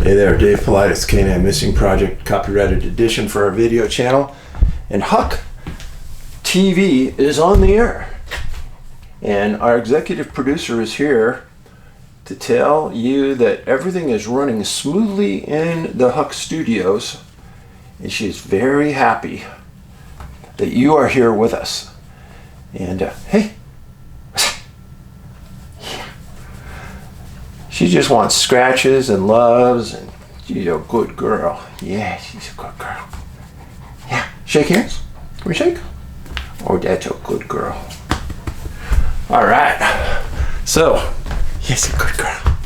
Hey there, Dave Paulides, Canine Missing Project, copyrighted edition for our video channel. And Huck TV is on the air. And our executive producer is here to tell you that everything is running smoothly in the Huck studios. And she's very happy that you are here with us. And hey, she just wants scratches and loves, and she's a good girl. Yeah, she's a good girl. Yeah, shake hands. Can we shake? Oh, that's a good girl. All right. So, yes, a good girl.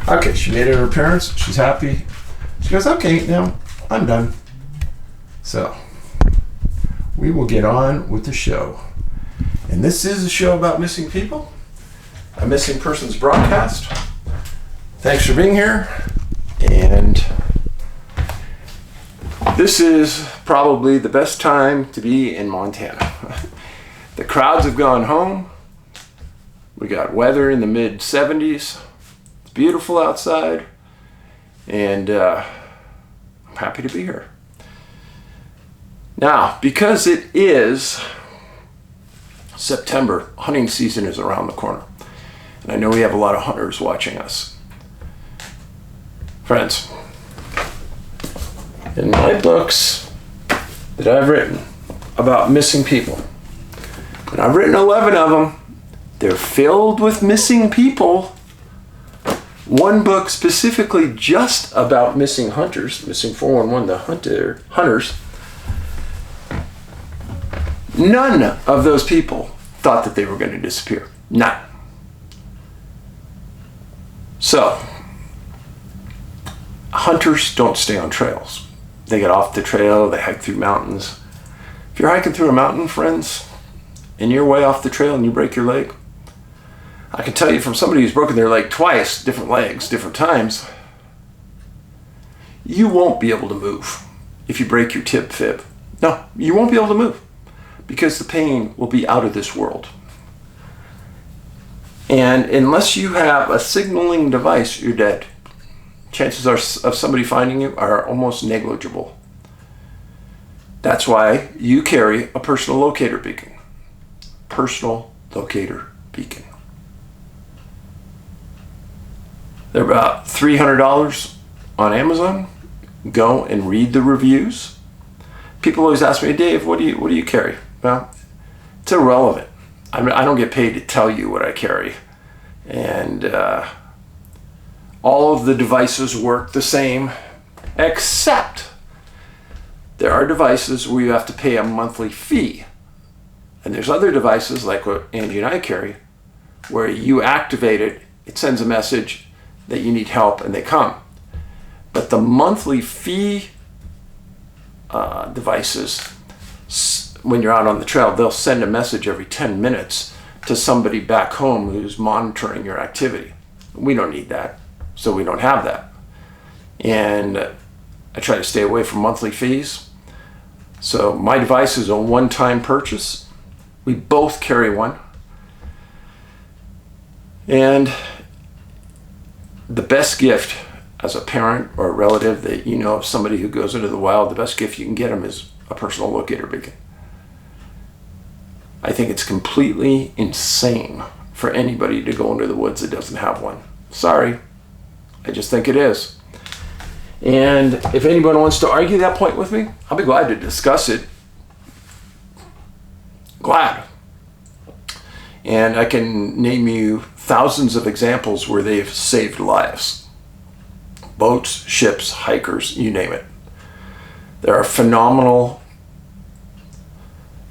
Okay, she made her appearance. She's happy. She goes, okay, now I'm done. So, we will get on with the show. And this is a show about missing people. A missing persons broadcast. Thanks for being here. And this is probably the best time to be in Montana. The crowds have gone home. We got weather in the mid 70s. It's beautiful outside. And I'm happy to be here. Now, because it is September, hunting season is around the corner. And I know we have a lot of hunters watching us. Friends, in my books that I've written about missing people, and I've written 11 of them, they're filled with missing people. One book specifically just about missing hunters, missing 411, the hunters. None of those people thought that they were going to disappear. None. So, hunters don't stay on trails. They get off the trail, they hike through mountains. If you're hiking through a mountain, friends, and you're way off the trail and you break your leg, I can tell you from somebody who's broken their leg twice, different legs, different times, you won't be able to move if you break your tib fib. No, you won't be able to move because the pain will be out of this world. And unless you have a signaling device, you're dead. Chances are of somebody finding you are almost negligible. That's why you carry a personal locator beacon. Personal locator beacon. They're about $300 on Amazon. Go and read the reviews. People always ask me, Dave, what do you carry? Well, it's irrelevant. I don't get paid to tell you what I carry. And all of the devices work the same, except there are devices where you have to pay a monthly fee. And there's other devices like what Angie and I carry, where you activate it, it sends a message that you need help and they come. But the monthly fee devices, when you're out on the trail, they'll send a message every 10 minutes to somebody back home who's monitoring your activity. We don't need that, so we don't have that. And I try to stay away from monthly fees. So my device is a one-time purchase. We both carry one. And the best gift as a parent or a relative that you know of somebody who goes into the wild, the best gift you can get them is a personal locator beacon. I think it's completely insane for anybody to go into the woods that doesn't have one. Sorry, I just think it is. And if anyone wants to argue that point with me, I'll be glad to discuss it. Glad. And I can name you thousands of examples where they've saved lives. Boats, ships, hikers, you name it. They're a phenomenal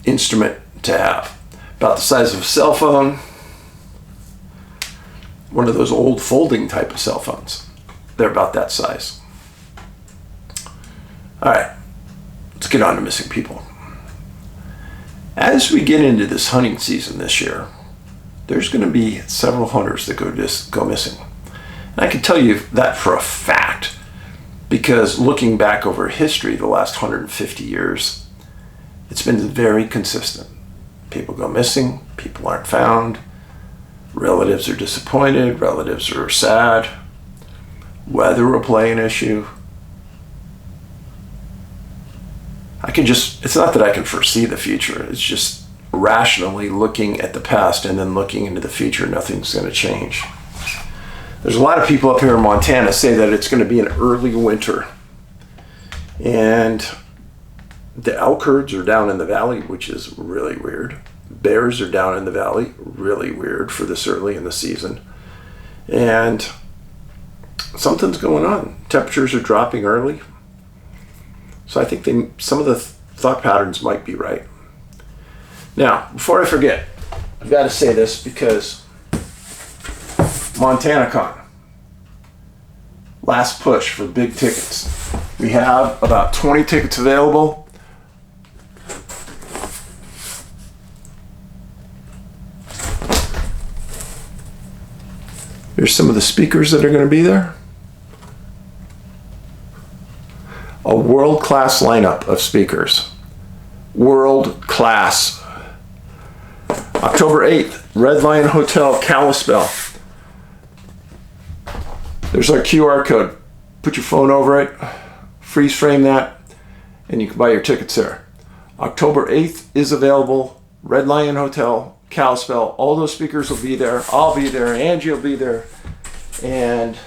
instrument to have. About the size of a cell phone. One of those old folding type of cell phones. They're about that size. All right, let's get on to missing people. As we get into this hunting season this year, there's going to be several hunters that go missing. And I can tell you that for a fact, because looking back over history the last 150 years, it's been very consistent. People go missing, people aren't found, relatives are disappointed, relatives are sad. weather will play an issue. It's not that I can foresee the future. It's just rationally looking at the past and then looking into the future, nothing's going to change. There's a lot of people up here in Montana say that it's going to be an early winter. And the elk herds are down in the valley, which is really weird. Bears are down in the valley, really weird for this early in the season. And something's going on. Temperatures are dropping early. So I think some of the thought patterns might be right. Now, before I forget, I've got to say this because MontanaCon, last push for big tickets. We have about 20 tickets available. Here's some of the speakers that are going to be there. A world-class lineup of speakers. World-class. October 8th, Red Lion Hotel, Kalispell. There's our QR code. Put your phone over it, freeze frame that, and you can buy your tickets there. October 8th is available. Red Lion Hotel, Kalispell. All those speakers will be there. I'll be there. Angie will be there. And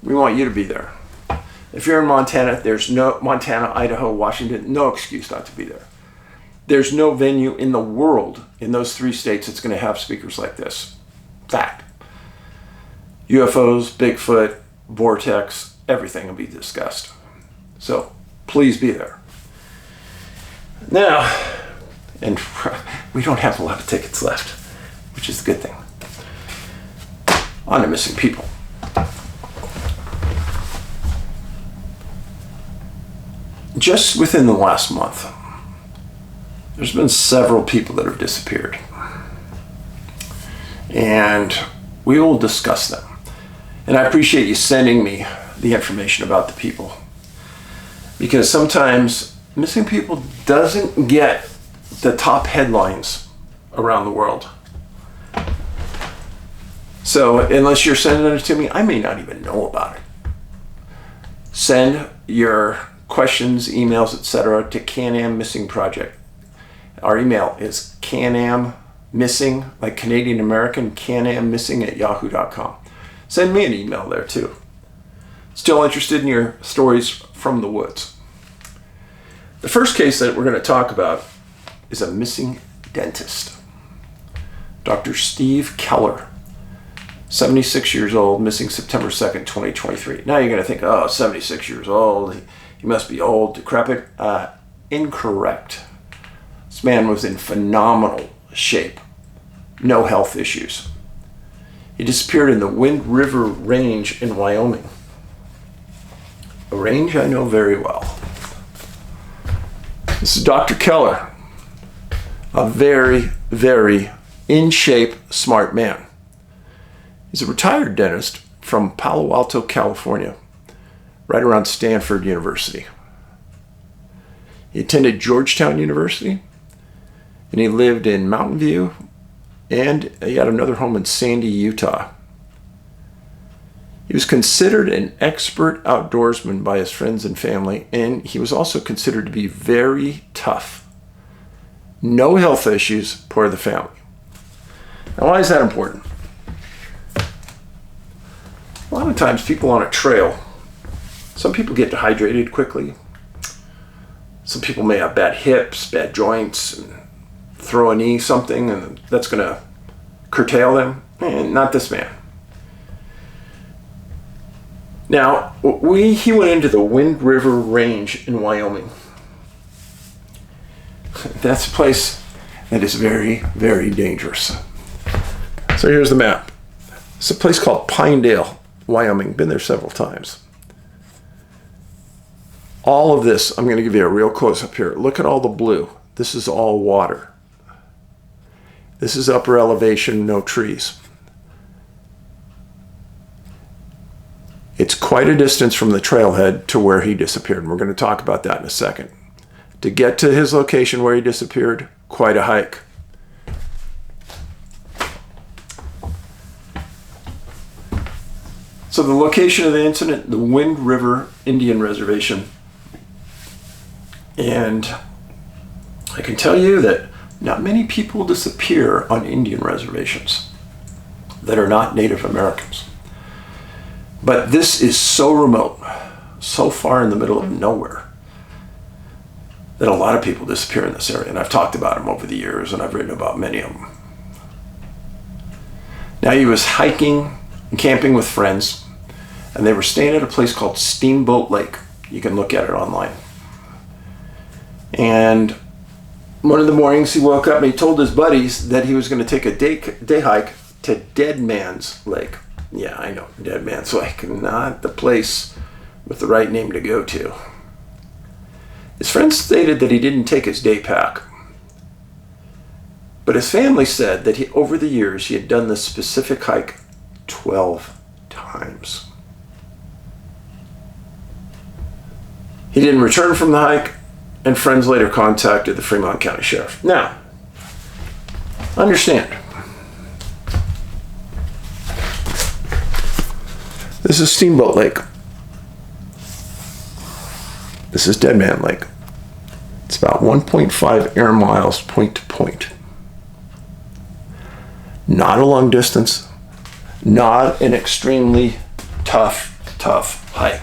we want you to be there. If you're in Montana, there's no Montana, Idaho, Washington, no excuse not to be there. There's no venue in the world in those 3 states that's going to have speakers like this. Fact. UFOs, Bigfoot, Vortex, everything will be discussed. So please be there. Now, and we don't have a lot of tickets left, which is a good thing. On to missing people. Just within the last month, there's been several people that have disappeared. And we will discuss them. And I appreciate you sending me the information about the people. Because sometimes missing people doesn't get the top headlines around the world. So unless you're sending it to me, I may not even know about it. Send your questions, emails, etc. to Can-Am Missing Project. Our email is Can-Am Missing, like Canadian American, Can-Am Missing at yahoo.com. Send me an email there too. Still interested in your stories from the woods. The first case that we're going to talk about is a missing dentist. Dr. Steve Keller, 76 years old, missing September 2nd, 2023. Now you're going to think, oh, 76 years old, he must be old, decrepit. Incorrect. This man was in phenomenal shape. No health issues. He disappeared in the Wind River Range in Wyoming. A range I know very well. This is Dr. Keller, a very, very in-shape, smart man. He's a retired dentist from Palo Alto, California, right around Stanford University. He attended Georgetown University, and he lived in Mountain View, and he had another home in Sandy, Utah. He was considered an expert outdoorsman by his friends and family, and he was also considered to be very tough. No health issues, part of the family. Now, why is that important? A lot of times people on a trail, some people get dehydrated quickly. Some people may have bad hips, bad joints, and throw a knee, something, and that's going to curtail them. Not this man. Now, he went into the Wind River Range in Wyoming. That's a place that is very, very dangerous. So here's the map. It's a place called Pinedale, Wyoming. Been there several times. All of this, I'm going to give you a real close up here. Look at all the blue. This is all water. This is upper elevation, no trees. It's quite a distance from the trailhead to where he disappeared, and we're going to talk about that in a second. To get to his location where he disappeared, quite a hike. So the location of the incident, the Wind River Indian Reservation. And I can tell you that not many people disappear on Indian reservations that are not Native Americans. But this is so remote, so far in the middle of nowhere, that a lot of people disappear in this area. And I've talked about them over the years, and I've written about many of them. Now, he was hiking and camping with friends, and they were staying at a place called Steamboat Lake. You can look at it online. And one of the mornings he woke up and he told his buddies that he was going to take a day hike to Dead Man's Lake. Yeah, I know, Dead Man's Lake, not the place with the right name to go to. His friends stated that he didn't take his day pack. But his family said that over the years he had done this specific hike 12 times. He didn't return from the hike, and friends later contacted the Fremont County Sheriff. Now, understand, this is Steamboat Lake. This is Dead Man Lake. It's about 1.5 air miles point to point. Not a long distance, not an extremely tough hike.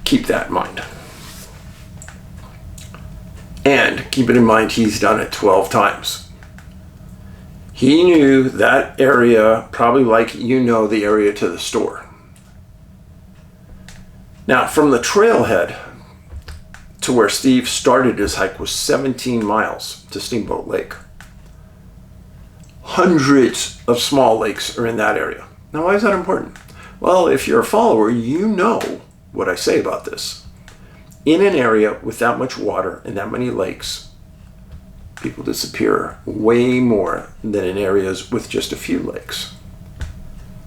Keep that in mind. And keep it in mind, he's done it 12 times. He knew that area, probably like you know the area to the store. Now, from the trailhead to where Steve started his hike was 17 miles to Steamboat Lake. Hundreds of small lakes are in that area. Now, why is that important? Well, if you're a follower, you know what I say about this. In an area with that much water and that many lakes, people disappear way more than in areas with just a few lakes.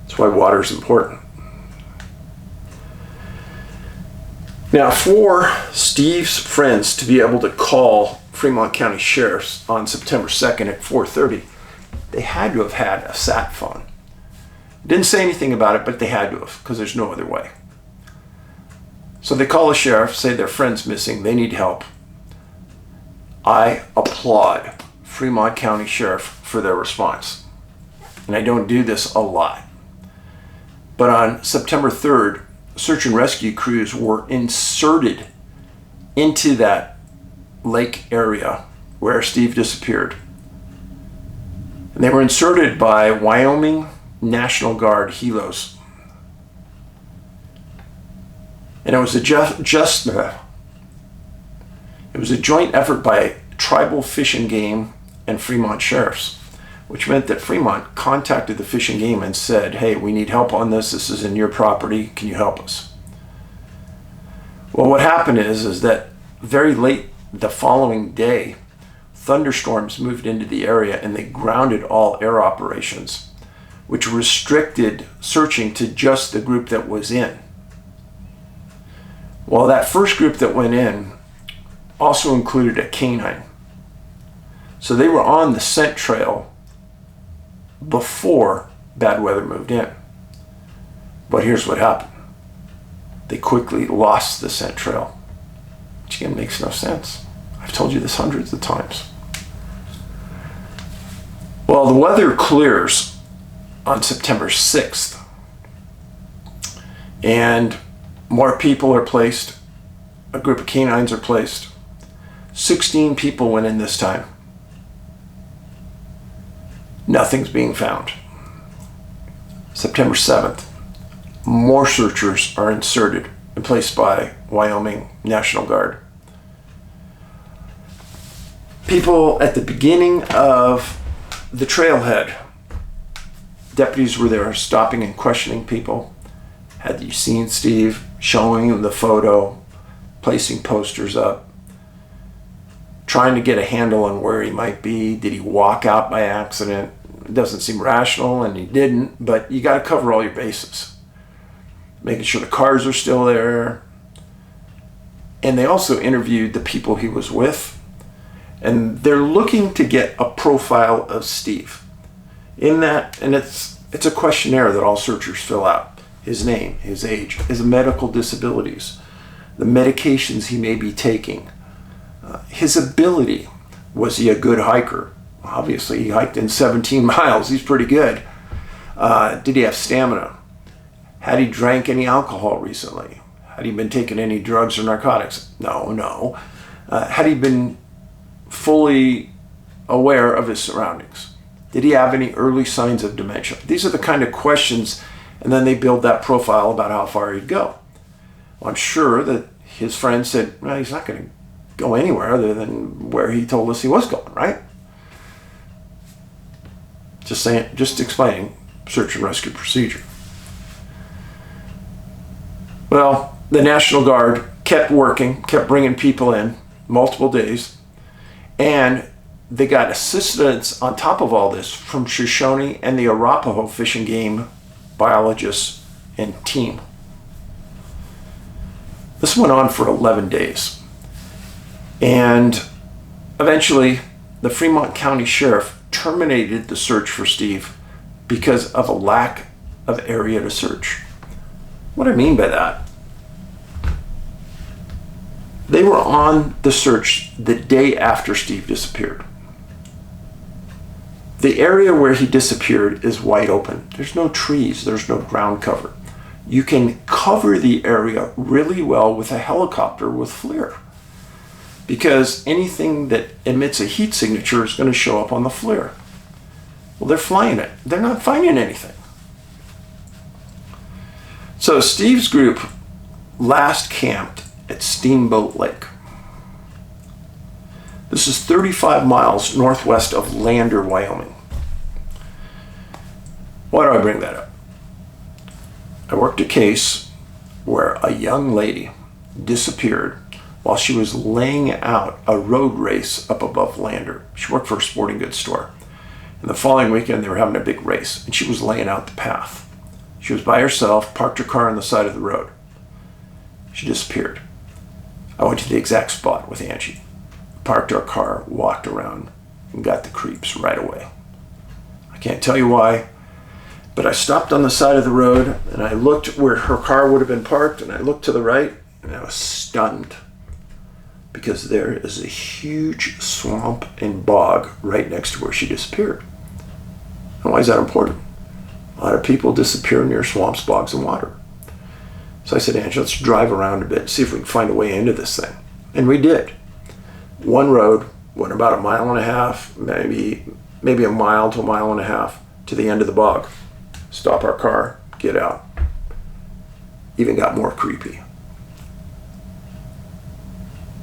That's why water is important. Now, for Steve's friends to be able to call Fremont County Sheriff's on September 2nd at 4:30, they had to have had a sat phone. Didn't say anything about it, but they had to have, because there's no other way. So they call the sheriff, say their friend's missing, they need help. I applaud Fremont County Sheriff for their response. And I don't do this a lot. But on September 3rd, search and rescue crews were inserted into that lake area where Steve disappeared. And they were inserted by Wyoming National Guard helos. And it was a joint effort by Tribal Fish and Game and Fremont Sheriffs, which meant that Fremont contacted the Fish and Game and said, hey, we need help on this. This is in your property. Can you help us? Well, what happened is that very late the following day, thunderstorms moved into the area and they grounded all air operations, which restricted searching to just the group that was in. Well, that first group that went in also included a canine. So they were on the scent trail before bad weather moved in. But here's what happened. They quickly lost the scent trail, which again makes no sense. I've told you this hundreds of times. Well, the weather clears on September 6th, and more people are placed. A group of canines are placed. 16 people went in this time. Nothing's being found. September 7th, more searchers are inserted and placed by Wyoming National Guard. People at the beginning of the trailhead, deputies were there stopping and questioning people. Had you seen Steve? Showing him the photo, placing posters up, trying to get a handle on where he might be. Did he walk out by accident? It doesn't seem rational, and he didn't, but you got to cover all your bases. Making sure the cars are still there. And they also interviewed the people he was with, and they're looking to get a profile of Steve. In that, and it's a questionnaire that all searchers fill out. his name, his age, his medical disabilities, the medications he may be taking, his ability. Was he a good hiker? Obviously, he hiked in 17 miles. He's pretty good. Did he have stamina? Had he drank any alcohol recently? Had he been taking any drugs or narcotics? No. Had he been fully aware of his surroundings? Did he have any early signs of dementia? These are the kind of questions, and then they build that profile about how far he'd go. Well, I'm sure that his friend said, well, he's not going to go anywhere other than where he told us he was going, right? Just explaining search and rescue procedure. Well, the National Guard kept working, kept bringing people in multiple days, and they got assistance on top of all this from Shoshone and the Arapaho Fish and Game biologists and team. This went on for 11 days. And eventually, the Fremont County Sheriff terminated the search for Steve because of a lack of area to search. What I mean by that, they were on the search the day after Steve disappeared. The area where he disappeared is wide open. There's no trees, there's no ground cover. You can cover the area really well with a helicopter with FLIR, because anything that emits a heat signature is going to show up on the FLIR. Well, they're flying it. They're not finding anything. So Steve's group last camped at Steamboat Lake. This is 35 miles northwest of Lander, Wyoming. Why do I bring that up? I worked a case where a young lady disappeared while she was laying out a road race up above Lander. She worked for a sporting goods store. And the following weekend, they were having a big race, and she was laying out the path. She was by herself, parked her car on the side of the road. She disappeared. I went to the exact spot with Angie, parked our car, walked around, and got the creeps right away. I can't tell you why, but I stopped on the side of the road, and I looked where her car would have been parked, and I looked to the right, and I was stunned, because there is a huge swamp and bog right next to where she disappeared. And why is that important? A lot of people disappear near swamps, bogs, and water. So I said, Angie, let's drive around a bit and see if we can find a way into this thing. And we did. One road went about 1.5 miles, maybe a mile to 1.5 miles to the end of the bog. Stop our car, get out. Even got more creepy.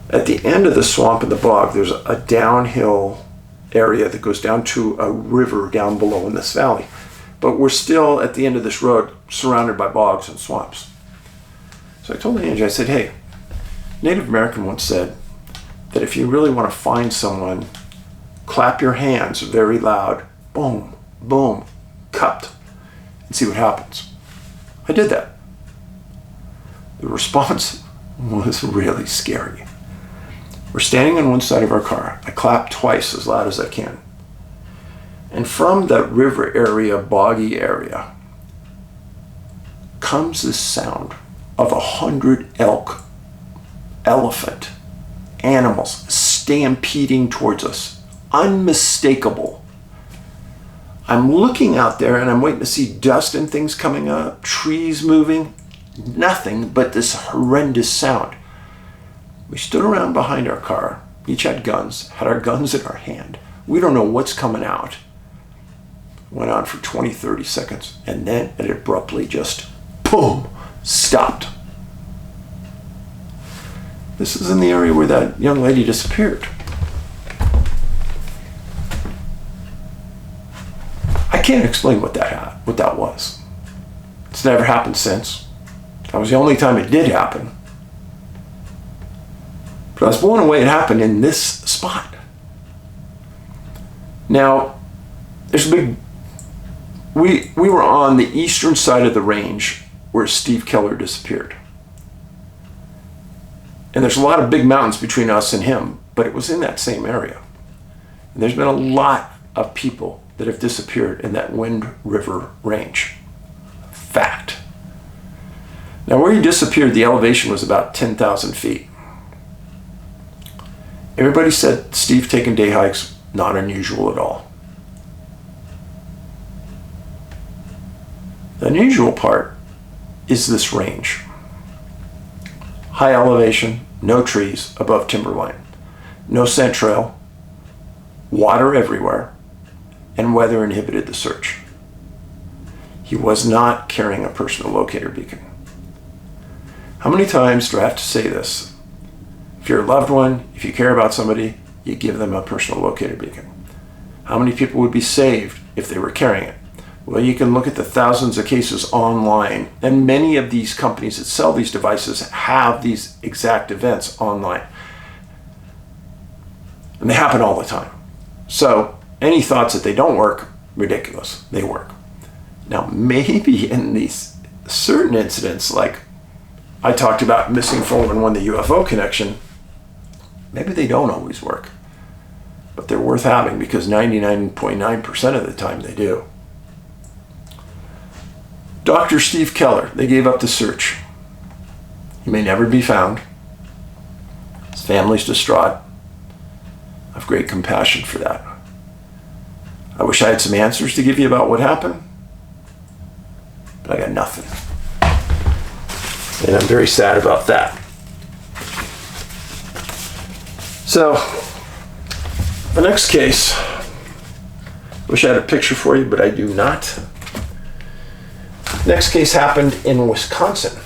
At the end of the swamp and the bog, there's a downhill area that goes down to a river down below in this valley. But we're still at the end of this road surrounded by bogs and swamps. So I told Angie, I said, hey, Native American once said that if you really want to find someone, clap your hands very loud, boom, boom, cupped, and see what happens. I did that. The response was really scary. We're standing on one side of our car. I clap twice as loud as I can. And from that river area, boggy area, comes this sound of 100 elk, elephant, animals stampeding towards us. Unmistakable. I'm looking out there and I'm waiting to see dust and things coming up, trees moving, nothing but this horrendous sound. We stood around behind our car, each had guns, had our guns in our hand. We don't know what's coming out. Went on for 20, 30 seconds, and then it abruptly just, boom, stopped. This is in the area where that young lady disappeared. I can't explain what that was. It's never happened since. That was the only time it did happen. But I was blown away it happened in this spot. Now, there's a big... We were on the eastern side of the range where Steve Keller disappeared. And there's a lot of big mountains between us and him, but it was in that same area. And there's been a lot of people that have disappeared in that Wind River range. Fact. Now, where he disappeared, the elevation was about 10,000 feet. Everybody said Steve taking day hikes, not unusual at all. The unusual part is this range. High elevation, no trees above timberline, no scent trail, water everywhere, and weather inhibited the search. He was not carrying a personal locator beacon. How many times do I have to say this? If you're a loved one, if you care about somebody, you give them a personal locator beacon. How many people would be saved if they were carrying it? Well, you can look at the thousands of cases online, and many of these companies that sell these devices have these exact events online. And they happen all the time. So any thoughts that they don't work, ridiculous. They work. Now, maybe in these certain incidents, like I talked about missing 411, the UFO connection, maybe they don't always work. But they're worth having because 99.9% of the time they do. Dr. Steve Keller, they gave up the search. He may never be found. His family's distraught. I have great compassion for that. I wish I had some answers to give you about what happened, but I got nothing. And I'm very sad about that. So, the next case, wish I had a picture for you, but I do not. Next case happened in Wisconsin.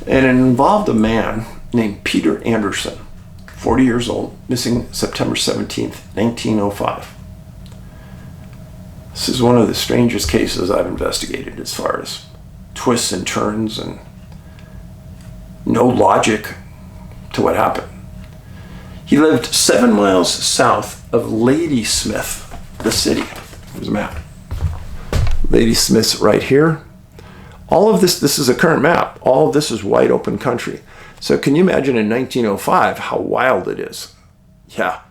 And it involved a man named Peter Anderson, 40 years old, missing September 17th, 1905. This is one of the strangest cases I've investigated as far as twists and turns and no logic to what happened. He lived 7 miles south of Ladysmith, the city. Here's a map. Ladysmith's right here. All of this is a current map. All of this is wide open country. So can you imagine in 1905 how wild it is? Yeah,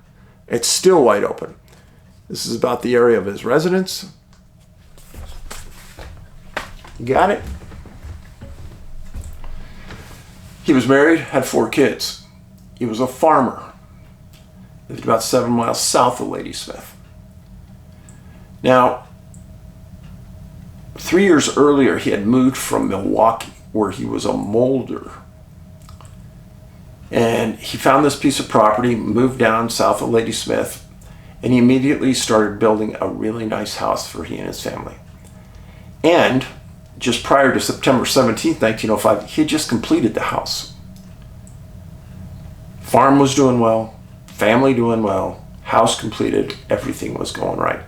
it's still wide open. This is about the area of his residence. You got it? He was married, had 4 kids. He was a farmer. Lived about 7 miles south of Ladysmith. Now, 3 years earlier, he had moved from Milwaukee, where he was a molder. And he found this piece of property, moved down south of Ladysmith, and he immediately started building a really nice house for he and his family. And just prior to September 17th, 1905, he had just completed the house. Farm was doing well, family doing well, house completed, everything was going right.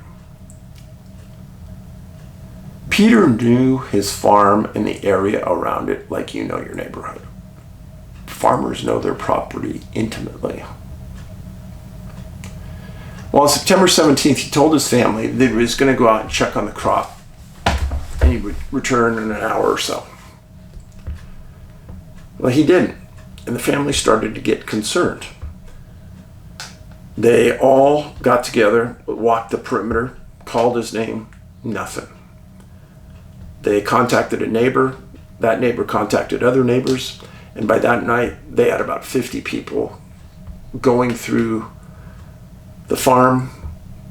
Peter knew his farm and the area around it like you know your neighborhood. Farmers know their property intimately. Well, on September 17th, he told his family that he was going to go out and check on the crop, and he would return in an hour or so. Well, he didn't, and the family started to get concerned. They all got together, walked the perimeter, called his name, nothing. They contacted a neighbor. That neighbor contacted other neighbors. And by that night, they had about 50 people going through the farm,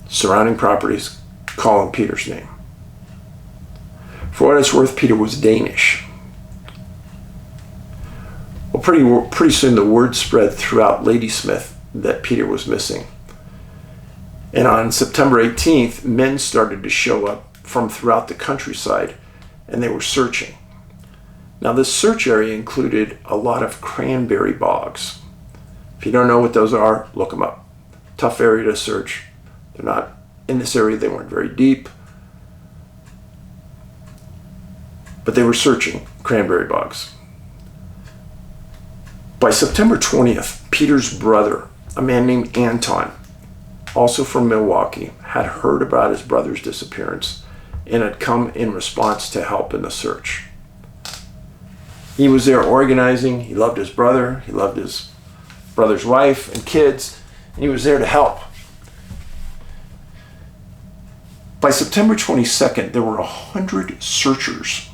surrounding properties, calling Peter's name. For what it's worth, Peter was Danish. Well, pretty soon the word spread throughout Ladysmith that Peter was missing. And on September 18th, men started to show up from throughout the countryside, and they were searching. Now, this search area included a lot of cranberry bogs. If you don't know what those are, look them up. Tough area to search. They're not in this area, they weren't very deep. But they were searching cranberry bogs. By September 20th, Peter's brother, a man named Anton, also from Milwaukee, had heard about his brother's disappearance and had come in response to help in the search. He was there organizing. He loved his brother. He loved his brother's wife and kids, and he was there to help. By September 22nd, there were 100 searchers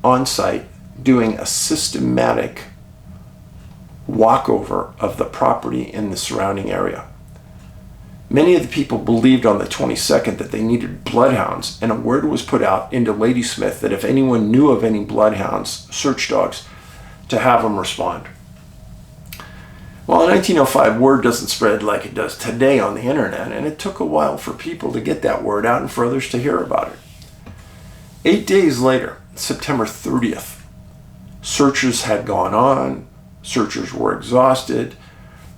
on site doing a systematic walkover of the property in the surrounding area. Many of the people believed on the 22nd that they needed bloodhounds, and a word was put out into Ladysmith that if anyone knew of any bloodhounds, search dogs, to have them respond. Well, in 1905, word doesn't spread like it does today on the internet, and it took a while for people to get that word out and for others to hear about it. 8 days later, September 30th, searches had gone on, searchers were exhausted,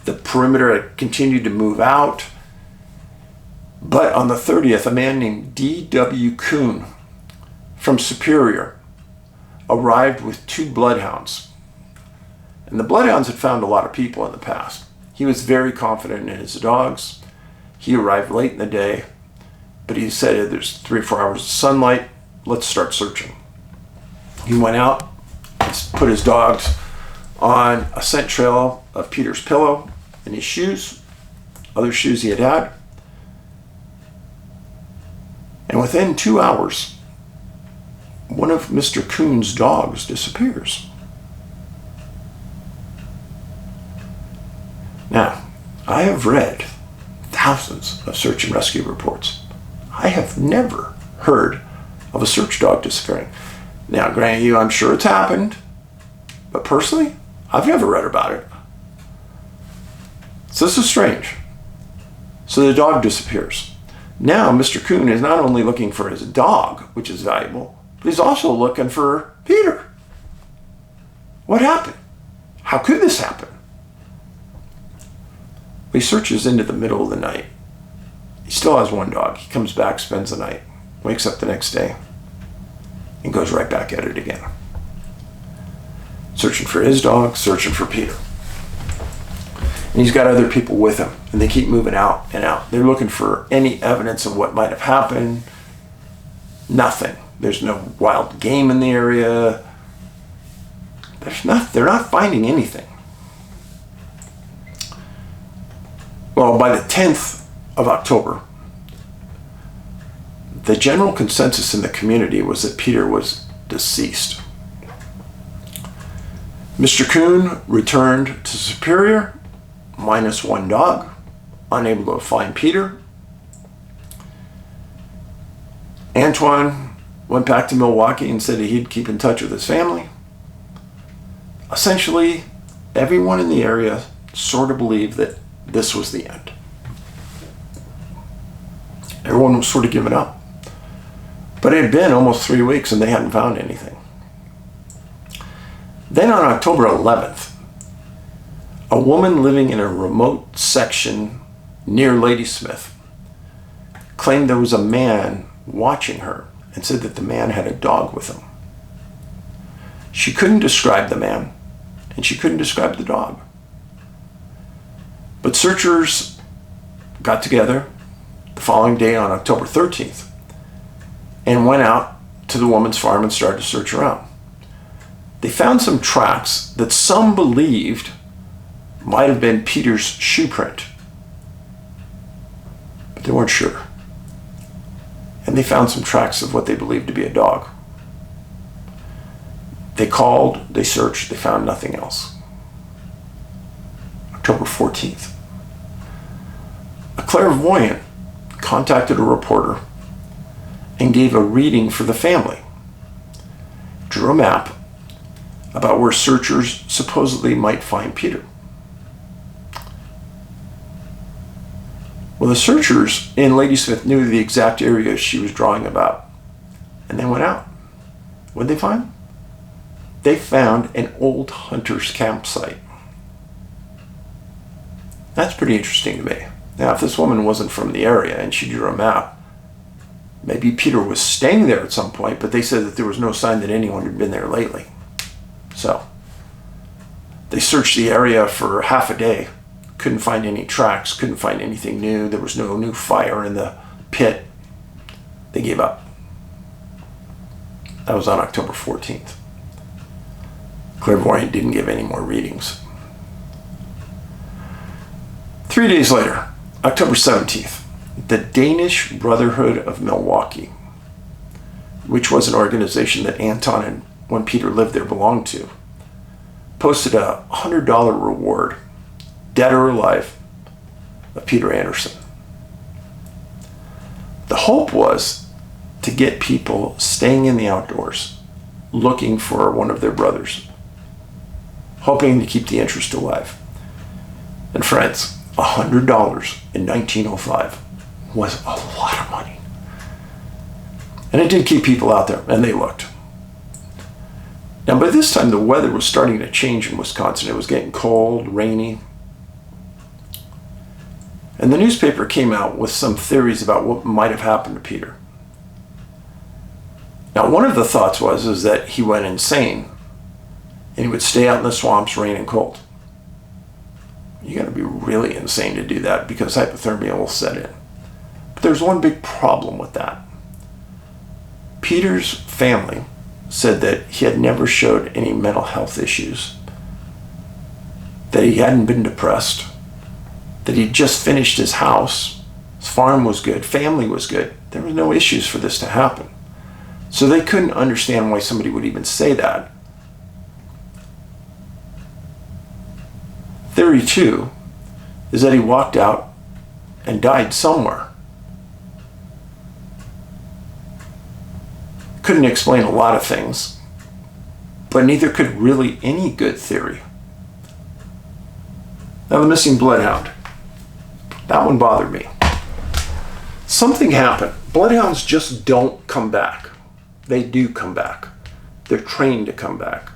the perimeter had continued to move out, but on the 30th, a man named D.W. Kuhn from Superior arrived with 2 bloodhounds. And the bloodhounds had found a lot of people in the past. He was very confident in his dogs. He arrived late in the day, but he said there's 3 or 4 hours of sunlight. Let's start searching. He went out, put his dogs on a scent trail of Peter's pillow and his shoes, other shoes he had had. And within 2 hours, one of Mr. Kuhn's dogs disappears. Now, I have read thousands of search and rescue reports. I have never heard of a search dog disappearing. Now, granted you, I'm sure it's happened, but personally, I've never read about it. So this is strange. So the dog disappears. Now, Mr. Kuhn is not only looking for his dog, which is valuable, but he's also looking for Peter. What happened? How could this happen? He searches into the middle of the night. He still has 1 dog. He comes back, spends the night, wakes up the next day, and goes right back at it again. Searching for his dog, searching for Peter. And he's got other people with him, and they keep moving out and out. They're looking for any evidence of what might have happened. Nothing. There's no wild game in the area. They're not finding anything. Well, by the 10th of October, the general consensus in the community was that Peter was deceased. Mr. Kuhn returned to Superior, minus 1 dog, unable to find Peter. Antoine went back to Milwaukee and said he'd keep in touch with his family. Essentially, everyone in the area sort of believed that this was the end. Everyone was sort of giving up. But it had been almost 3 weeks and they hadn't found anything. Then on October 11th, a woman living in a remote section near Ladysmith claimed there was a man watching her and said that the man had a dog with him. She couldn't describe the man and she couldn't describe the dog. But searchers got together the following day on October 13th and went out to the woman's farm and started to search around. They found some tracks that some believed might have been Peter's shoe print, but they weren't sure. And they found some tracks of what they believed to be a dog. They called, they searched, they found nothing else. October 14th. A clairvoyant contacted a reporter and gave a reading for the family. Drew a map about where searchers supposedly might find Peter. Well, the searchers in Ladysmith knew the exact area she was drawing about, and they went out. What did they find? They found an old hunter's campsite. That's pretty interesting to me. Now, if this woman wasn't from the area and she drew a map, maybe Peter was staying there at some point, but they said that there was no sign that anyone had been there lately. So, they searched the area for half a day. Couldn't find any tracks, couldn't find anything new. There was no new fire in the pit. They gave up. That was on October 14th. Clairvoyant didn't give any more readings. 3 days later, October 17th, the Danish Brotherhood of Milwaukee, which was an organization that Anton when Peter lived there, belonged to, posted a $100 reward, dead or alive, of Peter Anderson. The hope was to get people staying in the outdoors, looking for one of their brothers, hoping to keep the interest alive. And friends, $100 in 1905 was a lot of money. And it did keep people out there, and they looked. Now, by this time, the weather was starting to change in Wisconsin. It was getting cold, rainy. And the newspaper came out with some theories about what might have happened to Peter. Now, one of the thoughts was that he went insane, and he would stay out in the swamps, rain and cold. You got to be really insane to do that, because hypothermia will set in. But there's one big problem with that. Peter's family said that he had never showed any mental health issues, that he hadn't been depressed, that he'd just finished his house, his farm was good, family was good. There were no issues for this to happen. So they couldn't understand why somebody would even say that. Theory 2 is that he walked out and died somewhere. Couldn't explain a lot of things, but neither could really any good theory. Now, the missing bloodhound. That one bothered me. Something happened. Bloodhounds just don't come back. They do come back. They're trained to come back.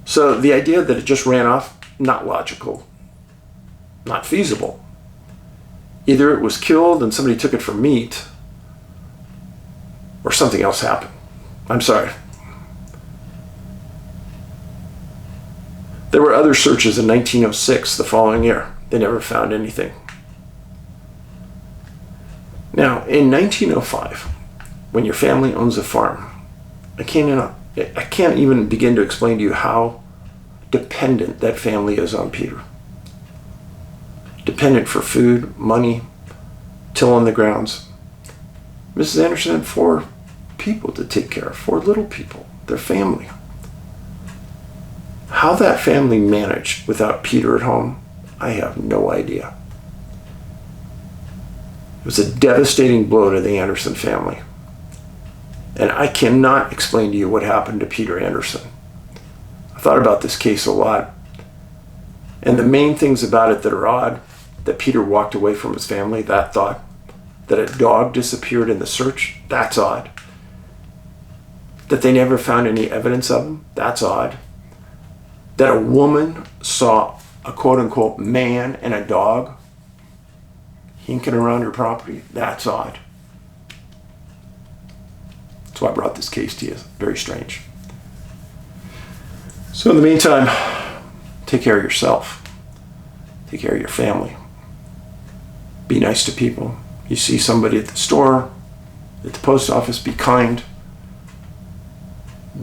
So the idea that it just ran off, not logical, not feasible. Either it was killed and somebody took it for meat, or something else happened. I'm sorry. There were other searches in 1906, the following year. They never found anything. Now, in 1905, when your family owns a farm, I can't even begin to explain to you how dependent that family is on Peter. Dependent for food, money, tilling the grounds. Mrs. Anderson had 4 people to take care of, 4 little people, their family. How that family managed without Peter at home, I have no idea. It was a devastating blow to the Anderson family. And I cannot explain to you what happened to Peter Anderson. I thought about this case a lot. And the main things about it that are odd, that Peter walked away from his family, that thought. That a dog disappeared in the search, that's odd. That they never found any evidence of him, that's odd. That a woman saw a quote-unquote man and a dog hinking around her property, that's odd. That's why I brought this case to you. It's very strange. So in the meantime, take care of yourself. Take care of your family. Be nice to people. You see somebody at the store, at the post office, be kind.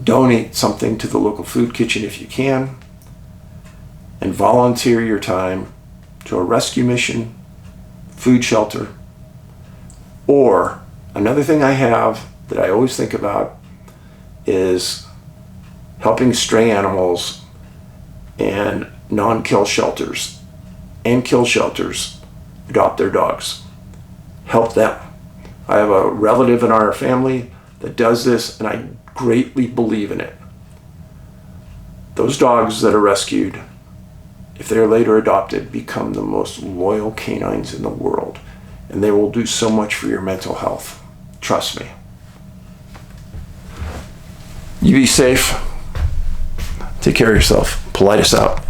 Donate something to the local food kitchen if you can. And volunteer your time to a rescue mission, food shelter, or another thing I have that I always think about is helping stray animals and non-kill shelters and kill shelters adopt their dogs. Help them. I have a relative in our family that does this, and I greatly believe in it. Those dogs that are rescued, if they're later adopted, become the most loyal canines in the world, and they will do so much for your mental health. Trust me. You be safe. Take care of yourself. Paulides out.